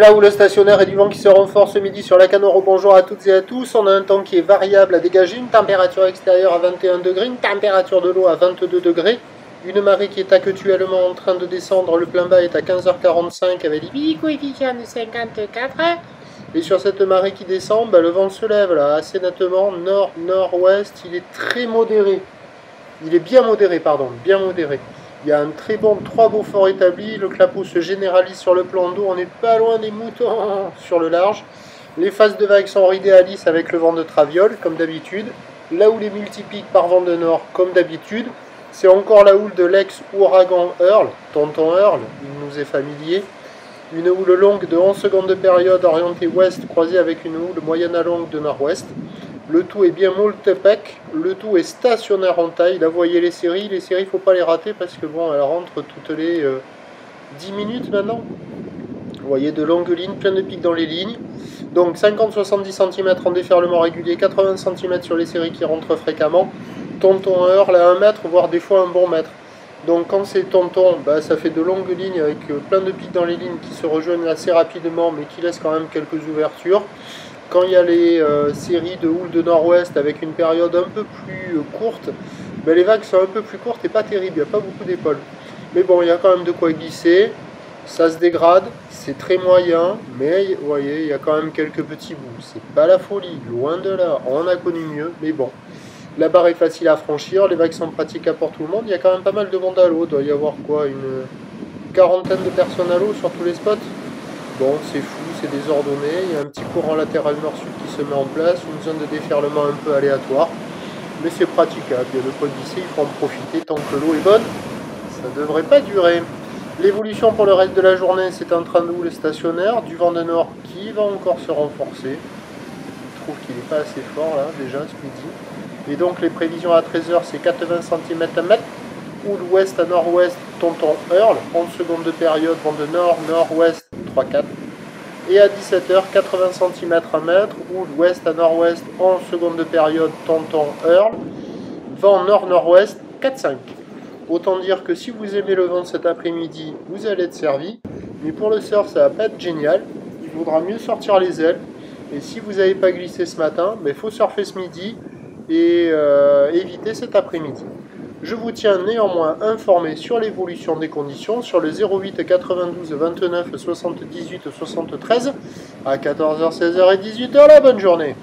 la houle stationnaire et du vent qui se renforce ce midi sur la Canoro. Bonjour à toutes et à tous. On a un temps qui est variable à dégager, une température extérieure à 21 degrés, une température de l'eau à 22 degrés, une marée qui est actuellement en train de descendre. Le plein bas est à 15h45 avec des coefficients de 54. Et sur cette marée qui descend, le vent se lève là assez nettement, nord-nord-ouest. Il est très modéré. Il est bien modéré, pardon, bien modéré. Il y a un très bon 3 Beaufort établi, le clapot se généralise sur le plan d'eau, on n'est pas loin des moutons sur le large. Les phases de vagues sont idéalistes avec le vent de traviole, comme d'habitude. La houle est multiplique par vent de nord, comme d'habitude. C'est encore la houle de l'ex-ouragan Earl, tonton Earl, il nous est familier. Une houle longue de 11 secondes de période orientée ouest, croisée avec une houle moyenne à longue de nord-ouest. Le tout est bien multipec, le tout est stationnaire en taille. Là, vous voyez les séries, il ne faut pas les rater parce que bon, elles rentrent toutes les 10 minutes maintenant. Vous voyez de longues lignes, plein de pics dans les lignes. Donc 50-70 cm en déferlement régulier, 80 cm sur les séries qui rentrent fréquemment. Tonton Earl à 1 mètre, voire des fois un bon mètre. Donc quand c'est tonton, ça fait de longues lignes avec plein de pics dans les lignes qui se rejoignent assez rapidement mais qui laissent quand même quelques ouvertures. Quand il y a les séries de houle de nord-ouest avec une période un peu plus courte, les vagues sont un peu plus courtes et pas terribles, il n'y a pas beaucoup d'épaules. Mais bon, il y a quand même de quoi glisser, ça se dégrade, c'est très moyen, mais vous voyez, il y a quand même quelques petits bouts. C'est pas la folie, loin de là, on a connu mieux, mais bon. La barre est facile à franchir, les vagues sont praticables pour tout le monde, il y a quand même pas mal de monde à l'eau, il doit y avoir quoi, une quarantaine de personnes à l'eau sur tous les spots. Bon, c'est fou, c'est désordonné, il y a un petit courant latéral nord-sud qui se met en place, une zone de déferlement un peu aléatoire, mais c'est praticable, il y a de quoi glisser, il faut en profiter tant que l'eau est bonne, ça ne devrait pas durer. L'évolution pour le reste de la journée, c'est un train de houle stationnaire, du vent de nord qui va encore se renforcer, je trouve qu'il n'est pas assez fort là, déjà ce midi, et donc les prévisions à 13h c'est 80 cm à mètre, houle ouest à nord-ouest, tonton Earl, 11 secondes de période, vent de nord, nord-ouest, 3-4. Et à 17h, 80 cm à mètre, houle ouest à nord-ouest, 11 secondes de période, tonton Earl, vent nord-nord-ouest, 4-5. Autant dire que si vous aimez le vent cet après-midi, vous allez être servi. Mais pour le surf, ça va pas être génial. Il vaudra mieux sortir les ailes. Et si vous n'avez pas glissé ce matin, il faut surfer ce midi et éviter cet après-midi. Je vous tiens néanmoins informé sur l'évolution des conditions sur le 08 92 29 78 73 à 14h, 16h et 18h. La bonne journée!